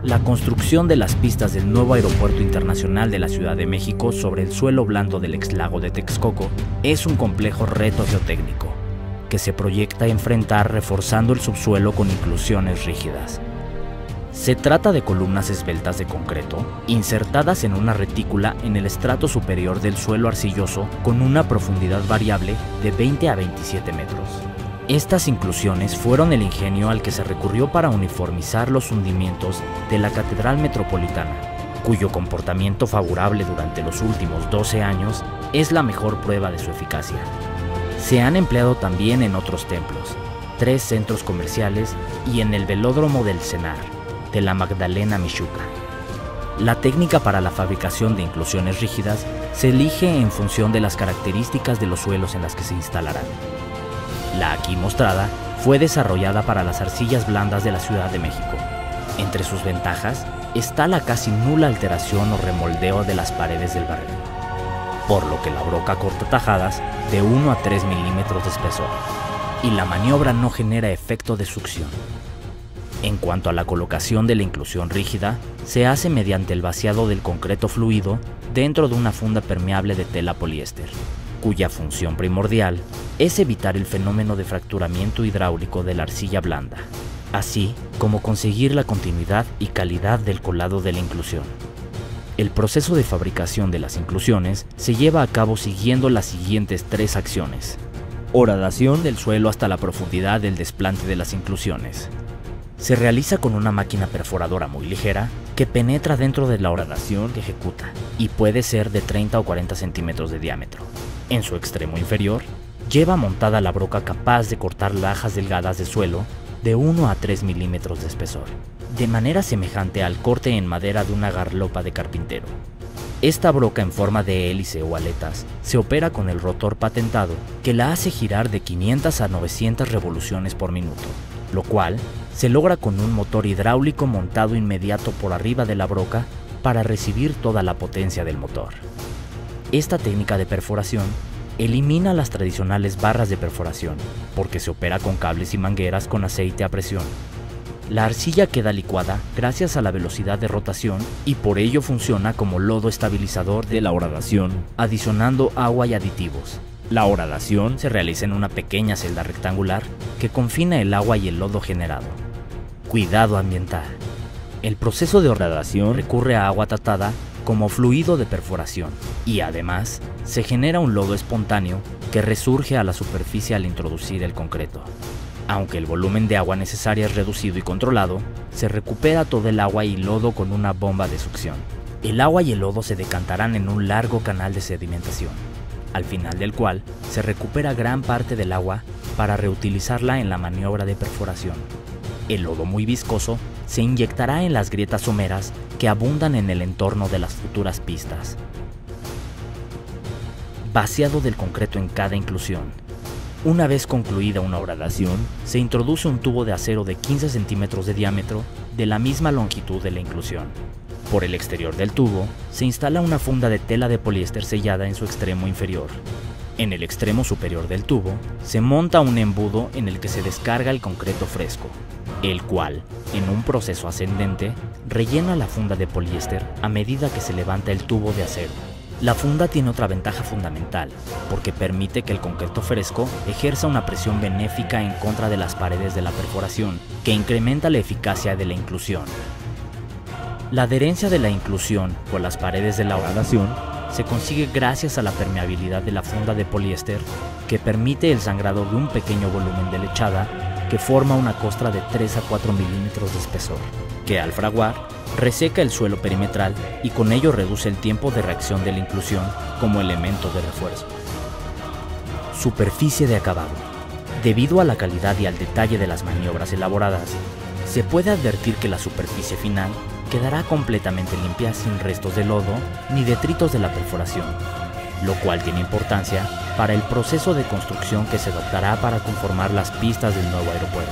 La construcción de las pistas del nuevo Aeropuerto Internacional de la Ciudad de México sobre el suelo blando del exlago de Texcoco es un complejo reto geotécnico que se proyecta enfrentar reforzando el subsuelo con inclusiones rígidas. Se trata de columnas esbeltas de concreto insertadas en una retícula en el estrato superior del suelo arcilloso con una profundidad variable de 20 a 27 metros. Estas inclusiones fueron el ingenio al que se recurrió para uniformizar los hundimientos de la Catedral Metropolitana, cuyo comportamiento favorable durante los últimos 12 años es la mejor prueba de su eficacia. Se han empleado también en otros templos, 3 centros comerciales y en el velódromo del Cenar, de la Magdalena Mixhuca. La técnica para la fabricación de inclusiones rígidas se elige en función de las características de los suelos en las que se instalarán. La aquí mostrada fue desarrollada para las arcillas blandas de la Ciudad de México. Entre sus ventajas está la casi nula alteración o remoldeo de las paredes del barril, por lo que la broca corta tajadas de 1 a 3 milímetros de espesor y la maniobra no genera efecto de succión. En cuanto a la colocación de la inclusión rígida, se hace mediante el vaciado del concreto fluido dentro de una funda permeable de tela poliéster, cuya función primordial es evitar el fenómeno de fracturamiento hidráulico de la arcilla blanda, así como conseguir la continuidad y calidad del colado de la inclusión. El proceso de fabricación de las inclusiones se lleva a cabo siguiendo las siguientes 3 acciones. Horadación del suelo hasta la profundidad del desplante de las inclusiones. Se realiza con una máquina perforadora muy ligera que penetra dentro de la horadación que ejecuta y puede ser de 30 o 40 centímetros de diámetro. En su extremo inferior, lleva montada la broca capaz de cortar lajas delgadas de suelo de 1 a 3 milímetros de espesor, de manera semejante al corte en madera de una garlopa de carpintero. Esta broca en forma de hélice o aletas se opera con el rotor patentado que la hace girar de 500 a 900 revoluciones por minuto, lo cual se logra con un motor hidráulico montado inmediato por arriba de la broca para recibir toda la potencia del motor. Esta técnica de perforación elimina las tradicionales barras de perforación porque se opera con cables y mangueras con aceite a presión. La arcilla queda licuada gracias a la velocidad de rotación y por ello funciona como lodo estabilizador de la horadación, adicionando agua y aditivos. La horadación se realiza en una pequeña celda rectangular que confina el agua y el lodo generado. Cuidado ambiental. El proceso de horadación recurre a agua tratada como fluido de perforación y además se genera un lodo espontáneo que resurge a la superficie al introducir el concreto. Aunque el volumen de agua necesaria es reducido y controlado, se recupera todo el agua y lodo con una bomba de succión. El agua y el lodo se decantarán en un largo canal de sedimentación, al final del cual se recupera gran parte del agua para reutilizarla en la maniobra de perforación. El lodo muy viscoso se inyectará en las grietas someras que abundan en el entorno de las futuras pistas. Vaciado del concreto en cada inclusión. Una vez concluida una horadación, se introduce un tubo de acero de 15 centímetros de diámetro de la misma longitud de la inclusión. Por el exterior del tubo se instala una funda de tela de poliéster sellada en su extremo inferior. En el extremo superior del tubo se monta un embudo en el que se descarga el concreto fresco, el cual, en un proceso ascendente, rellena la funda de poliéster a medida que se levanta el tubo de acero. La funda tiene otra ventaja fundamental, porque permite que el concreto fresco ejerza una presión benéfica en contra de las paredes de la perforación, que incrementa la eficacia de la inclusión. La adherencia de la inclusión con las paredes de la horadación se consigue gracias a la permeabilidad de la funda de poliéster, que permite el sangrado de un pequeño volumen de lechada que forma una costra de 3 a 4 milímetros de espesor, que al fraguar reseca el suelo perimetral y con ello reduce el tiempo de reacción de la inclusión como elemento de refuerzo. Superficie de acabado. Debido a la calidad y al detalle de las maniobras elaboradas, se puede advertir que la superficie final quedará completamente limpia sin restos de lodo ni detritos de la perforación, lo cual tiene importancia para el proceso de construcción que se adoptará para conformar las pistas del nuevo aeropuerto.